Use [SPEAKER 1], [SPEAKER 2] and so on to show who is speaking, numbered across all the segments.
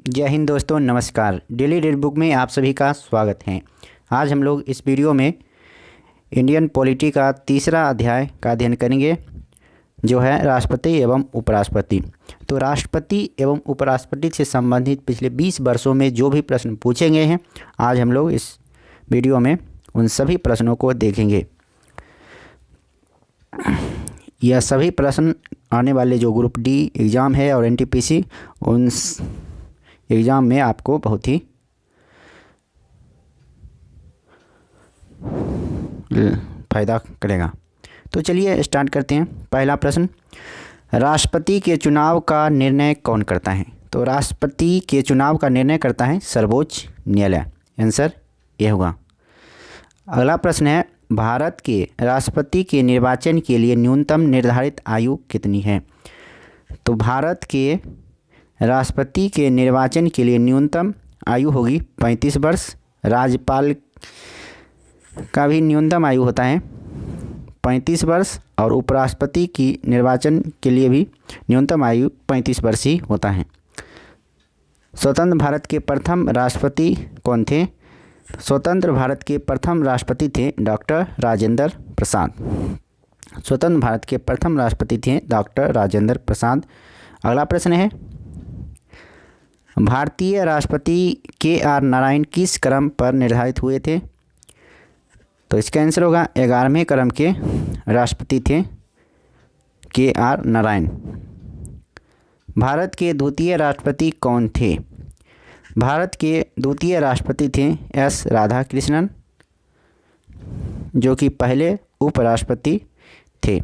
[SPEAKER 1] जय हिंद दोस्तों, नमस्कार। डेली रीड बुक में आप सभी का स्वागत है। आज हम लोग इस वीडियो में इंडियन पॉलिटी का तीसरा अध्याय का अध्ययन करेंगे, जो है राष्ट्रपति एवं उपराष्ट्रपति। तो राष्ट्रपति एवं उपराष्ट्रपति से संबंधित पिछले 20 वर्षों में जो भी प्रश्न पूछे गए हैं, आज हम लोग इस वीडियो में उन सभी प्रश्नों को देखेंगे। यह सभी प्रश्न आने वाले जो ग्रुप डी एग्ज़ाम है और एनटीपीसी, उन एग्ज़ाम में आपको बहुत ही फ़ायदा करेगा। तो चलिए स्टार्ट करते हैं। पहला प्रश्न, राष्ट्रपति के चुनाव का निर्णय कौन करता है? तो राष्ट्रपति के चुनाव का निर्णय करता है सर्वोच्च न्यायालय। आंसर ये होगा। अगला प्रश्न है, भारत के राष्ट्रपति के निर्वाचन के लिए न्यूनतम निर्धारित आयु कितनी है? तो भारत के राष्ट्रपति के निर्वाचन के लिए न्यूनतम आयु होगी 35 वर्ष। राज्यपाल का भी न्यूनतम आयु होता है 35 वर्ष और उपराष्ट्रपति की निर्वाचन के लिए भी न्यूनतम आयु 35 वर्ष ही होता है। स्वतंत्र भारत के प्रथम राष्ट्रपति कौन थे? स्वतंत्र भारत के प्रथम राष्ट्रपति थे डॉक्टर राजेंद्र प्रसाद। स्वतंत्र भारत के प्रथम राष्ट्रपति थे डॉक्टर राजेंद्र प्रसाद। अगला प्रश्न है, भारतीय राष्ट्रपति के.आर. नारायण किस क्रम पर निर्धारित हुए थे? तो इसका आंसर होगा 11वें क्रम के राष्ट्रपति थे के.आर. नारायण। भारत के द्वितीय राष्ट्रपति कौन थे? भारत के द्वितीय राष्ट्रपति थे एस. राधाकृष्णन, जो कि पहले उपराष्ट्रपति थे।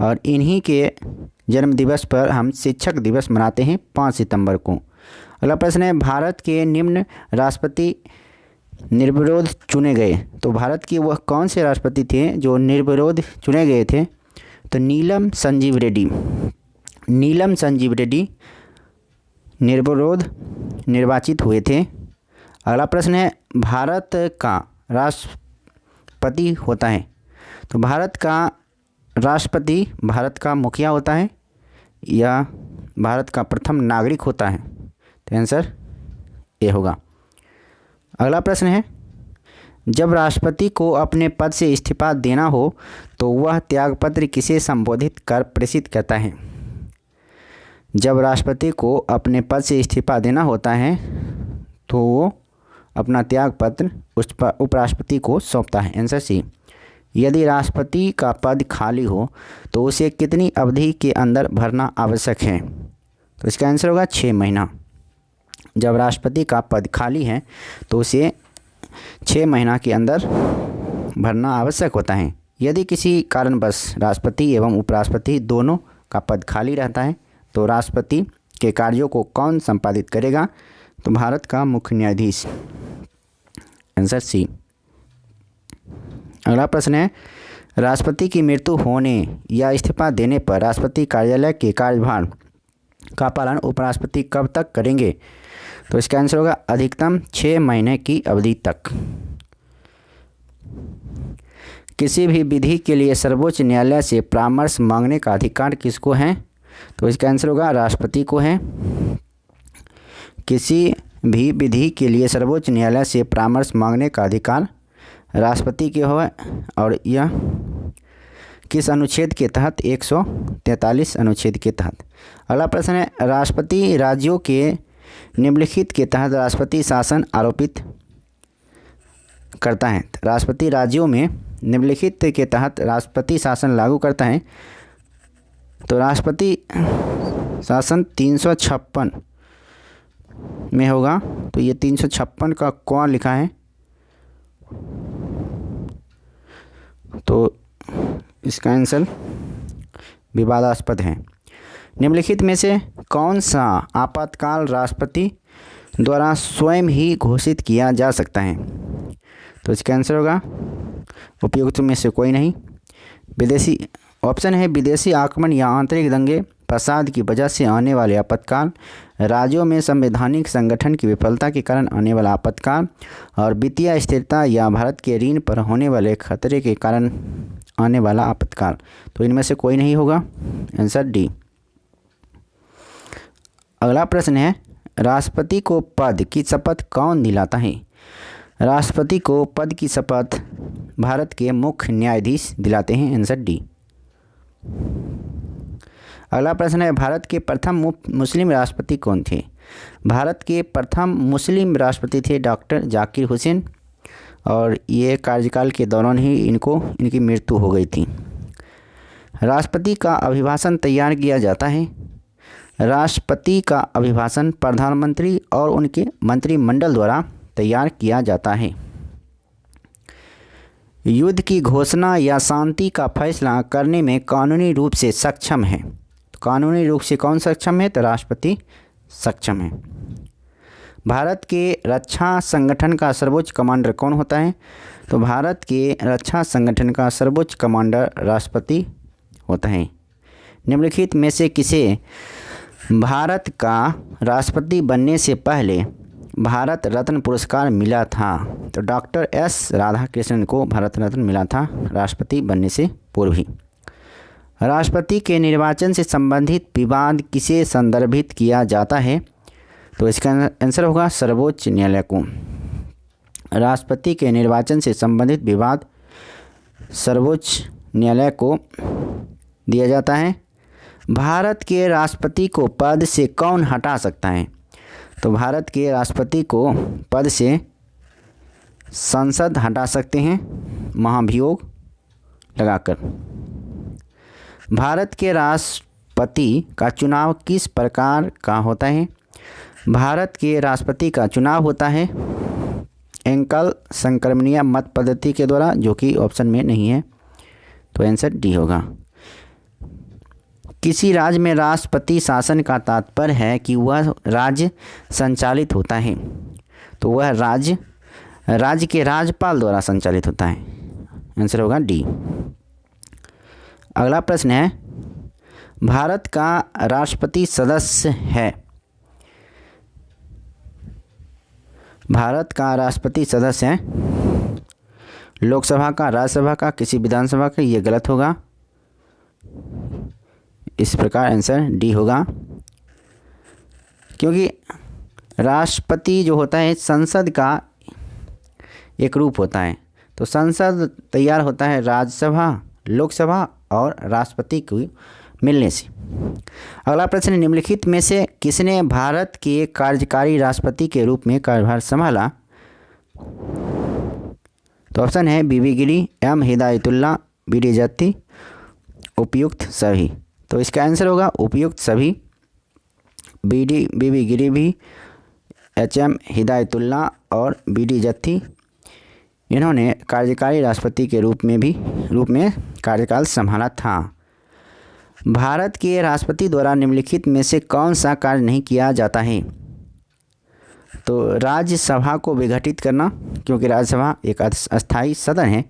[SPEAKER 1] और इन्हीं के जन्मदिवस पर हम शिक्षक दिवस मनाते हैं 5 सितंबर को। अगला प्रश्न है, भारत के निम्न राष्ट्रपति निर्विरोध चुने गए। तो भारत के वह कौन से राष्ट्रपति थे जो निर्विरोध चुने गए थे? तो नीलम संजीव रेड्डी। नीलम संजीव रेड्डी निर्विरोध निर्वाचित हुए थे। अगला प्रश्न है, भारत का राष्ट्रपति होता है। तो भारत का राष्ट्रपति भारत का मुखिया होता है या भारत का प्रथम नागरिक होता है? तो आंसर ये होगा। अगला प्रश्न है, जब राष्ट्रपति को अपने पद से इस्तीफा देना हो तो वह त्यागपत्र किसे संबोधित कर प्रेषित करता है? जब राष्ट्रपति को अपने पद से इस्तीफा देना होता है तो वो अपना त्यागपत्र उस उपराष्ट्रपति को सौंपता है। Answer C. यदि राष्ट्रपति का पद खाली हो तो उसे कितनी अवधि के अंदर भरना आवश्यक है? तो इसका आंसर होगा 6 महीना। जब राष्ट्रपति का पद खाली है तो उसे 6 महीना के अंदर भरना आवश्यक होता है। यदि किसी कारणवश राष्ट्रपति एवं उपराष्ट्रपति दोनों का पद खाली रहता है तो राष्ट्रपति के कार्यों को कौन संपादित करेगा? तो भारत का मुख्य न्यायाधीश। Answer C. अगला प्रश्न है, राष्ट्रपति की मृत्यु होने या इस्तीफा देने पर राष्ट्रपति कार्यालय के कार्यभार का पालन उपराष्ट्रपति कब तक करेंगे? तो इसका आंसर होगा अधिकतम 6 महीने की अवधि तक। किसी भी विधि के लिए सर्वोच्च न्यायालय से परामर्श मांगने का अधिकार किसको है? तो इसका आंसर होगा राष्ट्रपति को है। किसी भी विधि के लिए सर्वोच्च न्यायालय से परामर्श मांगने का अधिकार राष्ट्रपति के हो। और यह किस अनुच्छेद के तहत? 143 अनुच्छेद के तहत। अगला प्रश्न है, राष्ट्रपति राज्यों के निम्नलिखित के तहत राष्ट्रपति शासन आरोपित करता है। राष्ट्रपति राज्यों में निम्नलिखित के तहत राष्ट्रपति शासन लागू करता है। तो राष्ट्रपति शासन 356 में होगा। तो ये 356 का कौन लिखा है? तो इसका आंसर विवादास्पद है। निम्नलिखित में से कौन सा आपातकाल राष्ट्रपति द्वारा स्वयं ही घोषित किया जा सकता है? तो इसका आंसर होगा उपयुक्त में से कोई नहीं। विदेशी ऑप्शन है, विदेशी आक्रमण या आंतरिक दंगे फसाद की वजह से आने वाले आपातकाल, राज्यों में संवैधानिक संगठन की विफलता के कारण आने वाला आपातकाल, और वित्तीय स्थिरता या भारत के ऋण पर होने वाले खतरे के कारण आने वाला आपातकाल। तो इनमें से कोई नहीं होगा। Answer D. अगला प्रश्न है, राष्ट्रपति को पद की शपथ कौन दिलाता है? राष्ट्रपति को पद की शपथ भारत के मुख्य न्यायाधीश दिलाते हैं। Answer D. अगला प्रश्न है, भारत के प्रथम मुस्लिम राष्ट्रपति कौन थे? भारत के प्रथम मुस्लिम राष्ट्रपति थे डॉक्टर जाकिर हुसैन, और ये कार्यकाल के दौरान ही इनकी मृत्यु हो गई थी। राष्ट्रपति का अभिभाषण तैयार किया जाता है। राष्ट्रपति का अभिभाषण प्रधानमंत्री और उनके मंत्रिमंडल द्वारा तैयार किया जाता है। युद्ध की घोषणा या शांति का फैसला करने में कानूनी रूप से सक्षम है। तो कानूनी रूप से कौन सक्षम है? तो राष्ट्रपति सक्षम है। भारत के रक्षा संगठन का सर्वोच्च कमांडर कौन होता है? तो भारत के रक्षा संगठन का सर्वोच्च कमांडर राष्ट्रपति होता है। निम्नलिखित में से किसे भारत का राष्ट्रपति बनने से पहले भारत रत्न पुरस्कार मिला था? तो डॉक्टर एस राधाकृष्णन को भारत रत्न मिला था राष्ट्रपति बनने से पूर्व ही। राष्ट्रपति के निर्वाचन से संबंधित विवाद किसे संदर्भित किया जाता है? तो इसका आंसर होगा सर्वोच्च न्यायालय को। राष्ट्रपति के निर्वाचन से संबंधित विवाद सर्वोच्च न्यायालय को दिया जाता है। भारत के राष्ट्रपति को पद से कौन हटा सकता है? तो भारत के राष्ट्रपति को पद से संसद हटा सकते हैं महाभियोग लगाकर। भारत के राष्ट्रपति का चुनाव किस प्रकार का होता है? भारत के राष्ट्रपति का चुनाव होता है एकल संक्रमणीय मत पद्धति के द्वारा, जो कि ऑप्शन में नहीं है, तो आंसर डी होगा। किसी राज्य में राष्ट्रपति शासन का तात्पर्य है कि वह राज्य संचालित होता है, तो वह राज्य के राज्यपाल द्वारा संचालित होता है। आंसर होगा डी। अगला प्रश्न है, भारत का राष्ट्रपति सदस्य है। भारत का राष्ट्रपति सदस्य है लोकसभा का, राज्यसभा का, किसी विधानसभा का? ये गलत होगा। इस प्रकार आंसर डी होगा, क्योंकि राष्ट्रपति जो होता है संसद का एक रूप होता है। तो संसद तैयार होता है राज्यसभा, लोकसभा और राष्ट्रपति को मिलने से। अगला प्रश्न, निम्नलिखित में से किसने भारत के कार्यकारी राष्ट्रपति के रूप में कार्यभार संभाला? तो ऑप्शन है बीबी गिरी, एम हिदायतुल्लाह, बी.डी. जत्ती, उपयुक्त सभी। तो इसका आंसर होगा उपयुक्त सभी। बीबी गिरी भी, एच.एम. हिदायतुल्लाह और बी.डी. जत्ती, इन्होंने कार्यकारी राष्ट्रपति के रूप में कार्यकाल संभाला था। भारत के राष्ट्रपति द्वारा निम्नलिखित में से कौन सा कार्य नहीं किया जाता है? तो राज्यसभा को विघटित करना, क्योंकि राज्यसभा एक अस्थायी सदन है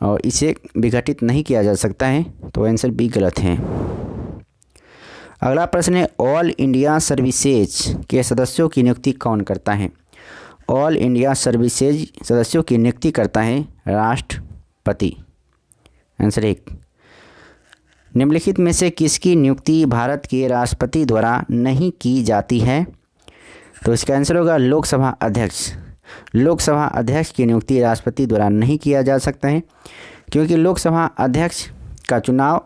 [SPEAKER 1] और इसे विघटित नहीं किया जा सकता है, तो आंसर बी गलत है। अगला प्रश्न है, ऑल इंडिया सर्विसेज के सदस्यों की नियुक्ति कौन करता है? ऑल इंडिया सर्विसेज सदस्यों की नियुक्ति करता है राष्ट्रपति। आंसर एक। निम्नलिखित में से किसकी नियुक्ति भारत के राष्ट्रपति द्वारा नहीं की जाती है? तो इसका आंसर होगा लोकसभा अध्यक्ष। लोकसभा अध्यक्ष की नियुक्ति राष्ट्रपति द्वारा नहीं किया जा सकता है, क्योंकि लोकसभा अध्यक्ष का चुनाव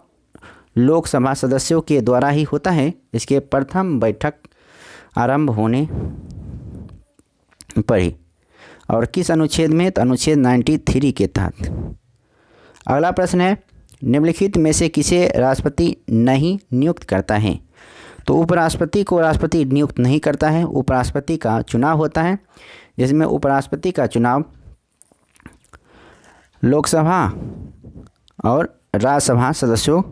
[SPEAKER 1] लोकसभा सदस्यों के द्वारा ही होता है। इसके प्रथम बैठक आरंभ होने पर ही, और किस अनुच्छेद में? तो अनुच्छेद 93 के तहत। अगला प्रश्न है, निम्नलिखित में से किसे राष्ट्रपति नहीं नियुक्त करता है? तो उपराष्ट्रपति को राष्ट्रपति नियुक्त नहीं करता है। उपराष्ट्रपति का चुनाव होता है, जिसमें उपराष्ट्रपति का चुनाव लोकसभा और राज्यसभा सदस्यों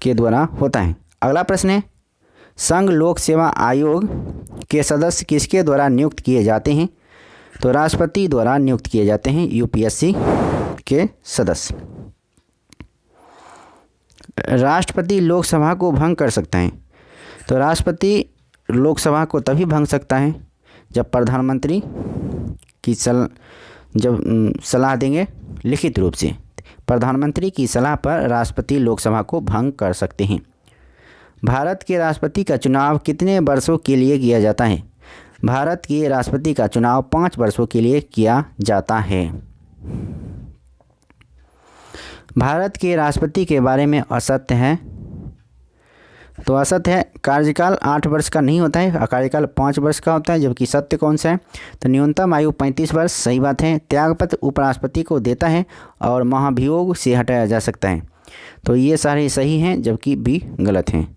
[SPEAKER 1] के द्वारा होता है। अगला प्रश्न है, संघ लोक सेवा आयोग के सदस्य किसके द्वारा नियुक्त किए जाते हैं? तो राष्ट्रपति द्वारा नियुक्त किए जाते हैं यूपीएससी के सदस्य। राष्ट्रपति लोकसभा को भंग कर सकता है। तो राष्ट्रपति लोकसभा को तभी भंग सकता है जब प्रधानमंत्री की सलाह देंगे लिखित रूप से। प्रधानमंत्री की सलाह पर राष्ट्रपति लोकसभा को भंग कर सकते हैं। भारत के राष्ट्रपति का चुनाव कितने वर्षों के लिए किया जाता है? भारत के राष्ट्रपति का चुनाव 5 वर्षों के लिए किया जाता है। भारत के राष्ट्रपति के बारे में असत्य है, तो असत्य है कार्यकाल 8 वर्ष का नहीं होता है, कार्यकाल 5 वर्ष का होता है। जबकि सत्य कौन सा है? तो न्यूनतम आयु 35 वर्ष, सही बात है। त्यागपत्र उपराष्ट्रपति को देता है और महाभियोग से हटाया जा सकता है, तो ये सारे सही हैं, जबकि बी गलत हैं।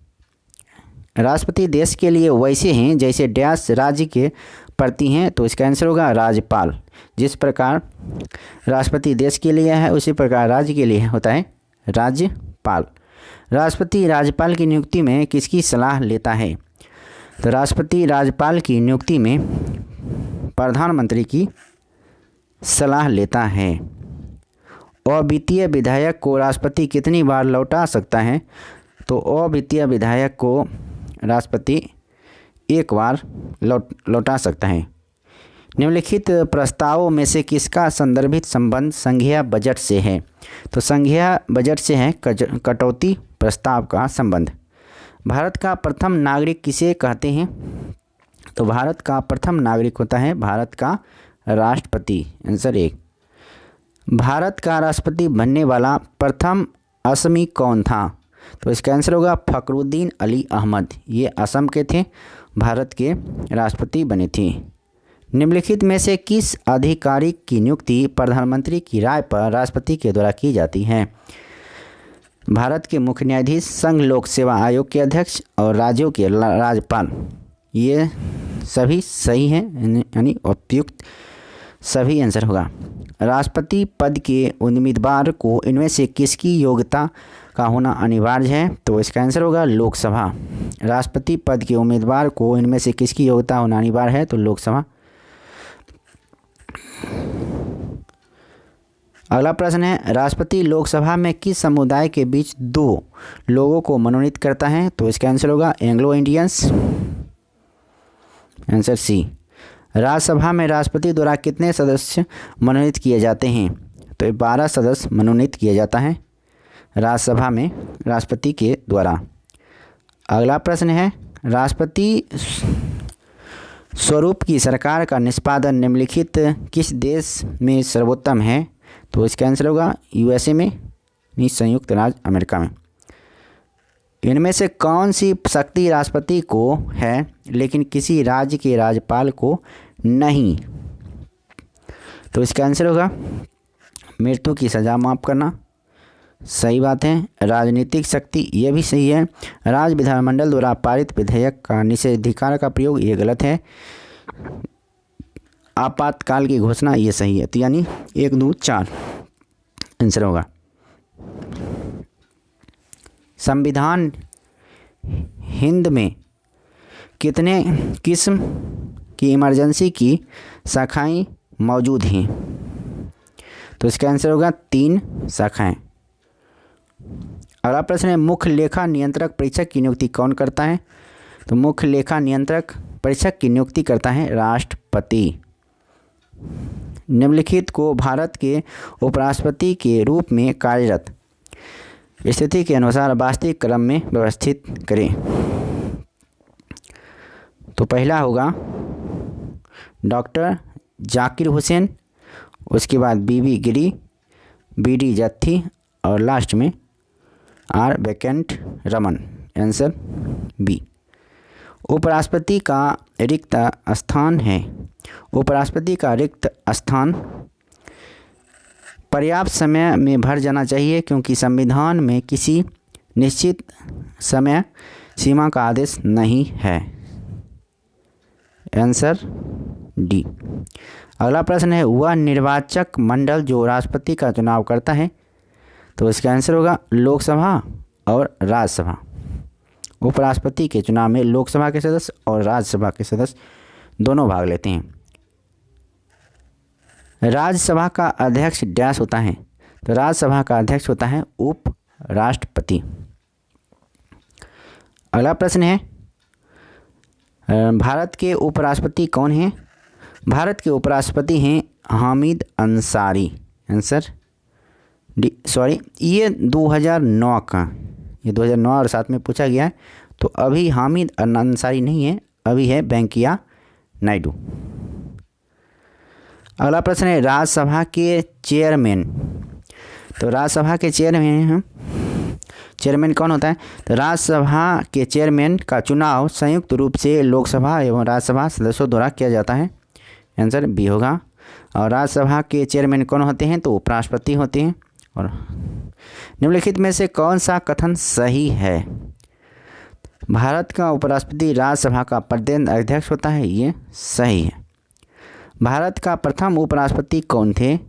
[SPEAKER 1] राष्ट्रपति देश के लिए वैसे हैं जैसे डैश राज्य के प्रति हैं, तो इसका आंसर होगा राज्यपाल। जिस प्रकार राष्ट्रपति देश के लिए है उसी प्रकार राज्य के लिए होता है राज्यपाल। राष्ट्रपति राज्यपाल की नियुक्ति में किसकी सलाह लेता है? तो राष्ट्रपति राज्यपाल की नियुक्ति में प्रधानमंत्री की सलाह लेता है। अवित्तीय विधायक को राष्ट्रपति कितनी बार लौटा सकता है? तो अवित्तीय विधायक को राष्ट्रपति 1 बार लौटा सकता है। निम्नलिखित प्रस्तावों में से किसका संदर्भित संबंध संघीय बजट से है? तो संघीय बजट से है कटौती प्रस्ताव का संबंध। भारत का प्रथम नागरिक किसे कहते हैं? तो भारत का प्रथम नागरिक होता है भारत का राष्ट्रपति। आंसर 1। भारत का राष्ट्रपति बनने वाला प्रथम असमी कौन था? तो इसका आंसर होगा फखरुद्दीन अली अहमद। ये असम के थे, भारत के राष्ट्रपति बने थे। निम्नलिखित में से किस अधिकारी की नियुक्ति प्रधानमंत्री की राय पर राष्ट्रपति के द्वारा की जाती है? भारत के मुख्य न्यायाधीश, संघ लोक सेवा आयोग के अध्यक्ष और राज्यों के राज्यपाल। ये सभी सही हैं, यानी उपयुक्त सभी आंसर होगा। राष्ट्रपति पद के उम्मीदवार को इनमें से किसकी योग्यता का होना अनिवार्य है? तो इसका आंसर होगा लोकसभा। राष्ट्रपति पद के उम्मीदवार को इनमें से किसकी योग्यता होना अनिवार्य है? तो लोकसभा। अगला प्रश्न है, राष्ट्रपति लोकसभा में किस समुदाय के बीच 2 लोगों को मनोनीत करता है? तो इसका आंसर होगा Anglo Indians. Answer C. Rajya Sabha में राष्ट्रपति द्वारा कितने सदस्य मनोनीत किए जाते हैं? तो 12 सदस्य मनोनीत किया जाता है राज्यसभा में राष्ट्रपति के द्वारा। अगला प्रश्न है, राष्ट्रपति स्वरूप की सरकार का निष्पादन निम्नलिखित किस देश में सर्वोत्तम है? तो इसका आंसर होगा यूएसए में, नहीं संयुक्त राज्य अमेरिका में। इनमें से कौन सी शक्ति राष्ट्रपति को है लेकिन किसी राज्य के राज्यपाल को नहीं? तो इसका आंसर होगा मृत्यु की सज़ा माफ़ करना। सही बात है। राजनीतिक शक्ति, ये भी सही है। राज्य विधानमंडल द्वारा पारित विधेयक का निषेधाधिकार का प्रयोग, ये गलत है। आपातकाल की घोषणा, ये सही है। तो यानी 1, 2, 4 आंसर होगा। संविधान हिंद में कितने किस्म की इमरजेंसी की शाखाएं मौजूद हैं? तो इसका आंसर होगा 3 शाखाएं। अगला प्रश्न है, मुख्य लेखा नियंत्रक परीक्षक की नियुक्ति कौन करता है? तो मुख्य लेखा नियंत्रक परीक्षक की नियुक्ति करता है राष्ट्रपति। निम्नलिखित को भारत के उपराष्ट्रपति के रूप में कार्यरत स्थिति के अनुसार वास्तविक क्रम में व्यवस्थित करें। तो पहला होगा डॉक्टर जाकिर हुसैन, उसके बाद बीबी गिरी, बीडी जत्थी और लास्ट में R Venkataraman. Answer B. उपराष्ट्रपति का रिक्त स्थान है। उपराष्ट्रपति का रिक्त स्थान पर्याप्त समय में भर जाना चाहिए क्योंकि संविधान में किसी निश्चित समय सीमा का आदेश नहीं है। Answer D. अगला प्रश्न है, वह निर्वाचक मंडल जो राष्ट्रपति का चुनाव करता है? तो इसका आंसर होगा लोकसभा और राज्यसभा। उपराष्ट्रपति के चुनाव में लोकसभा के सदस्य और राज्यसभा के सदस्य दोनों भाग लेते हैं। राज्यसभा का अध्यक्ष डैश होता है? तो राज्यसभा का अध्यक्ष होता है उप राष्ट्रपति। अगला प्रश्न है, भारत के उपराष्ट्रपति कौन हैं? भारत के उपराष्ट्रपति हैं Hamid Ansari. Answer D. Sorry, ये 2009 का, ये 2009 और 7 में पूछा गया है, तो अभी हामिद अंसारी नहीं है, अभी है वेंकैया नायडू। अगला प्रश्न है राज्यसभा के चेयरमैन। तो राज्यसभा के चेयरमैन कौन होता है? तो राज्यसभा के चेयरमैन का चुनाव संयुक्त रूप से लोकसभा एवं राज्यसभा सदस्यों द्वारा किया जाता है। आंसर बी होगा। और राज्यसभा के चेयरमैन कौन होते हैं? तो उपराष्ट्रपति होते हैं। और निम्नलिखित में से कौन सा कथन सही है? भारत का उपराष्ट्रपति राज्यसभा का प्रदेश अध्यक्ष होता है, ये सही है। भारत का प्रथम उपराष्ट्रपति कौन थे?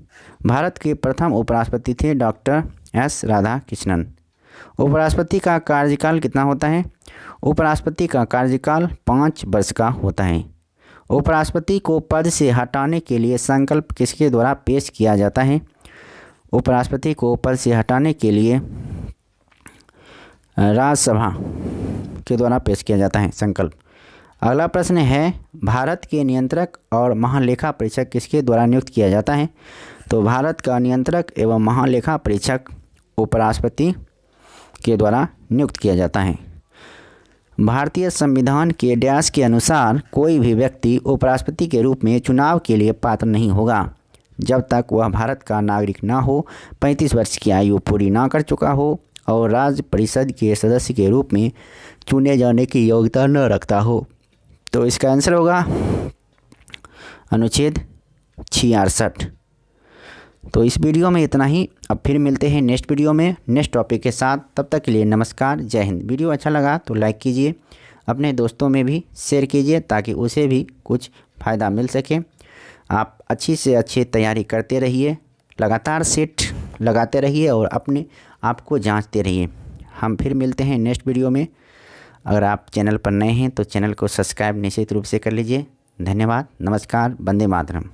[SPEAKER 1] भारत के प्रथम उपराष्ट्रपति थे डॉक्टर एस राधाकृष्णन। उपराष्ट्रपति का कार्यकाल कितना होता है? उपराष्ट्रपति का कार्यकाल 5 वर्ष का होता है। उपराष्ट्रपति को पद से हटाने के लिए संकल्प किसके द्वारा पेश किया जाता है? उपराष्ट्रपति को पद से हटाने के लिए राज्यसभा के द्वारा पेश किया जाता है संकल्प। अगला प्रश्न है भारत के नियंत्रक और महालेखा परीक्षक किसके द्वारा नियुक्त किया जाता है? तो भारत का नियंत्रक एवं महालेखा परीक्षक उपराष्ट्रपति के द्वारा नियुक्त किया जाता है। भारतीय संविधान के अध्यादेश के अनुसार कोई भी व्यक्ति उपराष्ट्रपति के रूप में चुनाव के लिए पात्र नहीं होगा जब तक वह भारत का नागरिक ना हो, 35 वर्ष की आयु पूरी ना कर चुका हो और राज्य परिषद के सदस्य के रूप में चुने जाने की योग्यता न रखता हो। तो इसका आंसर होगा अनुच्छेद 66। तो इस वीडियो में इतना ही। अब फिर मिलते हैं नेक्स्ट वीडियो में नेक्स्ट टॉपिक के साथ। तब तक के लिए नमस्कार, जय हिंद। वीडियो अच्छा लगा तो लाइक कीजिए, अपने दोस्तों में भी शेयर कीजिए ताकि उसे भी कुछ फ़ायदा मिल सके। आप अच्छी से अच्छी तैयारी करते रहिए, लगातार सेट लगाते रहिए और अपने आप को जांचते रहिए। हम फिर मिलते हैं नेक्स्ट वीडियो में। अगर आप चैनल पर नए हैं तो चैनल को सब्सक्राइब निश्चित रूप से कर लीजिए। धन्यवाद, नमस्कार, वंदे मातरम।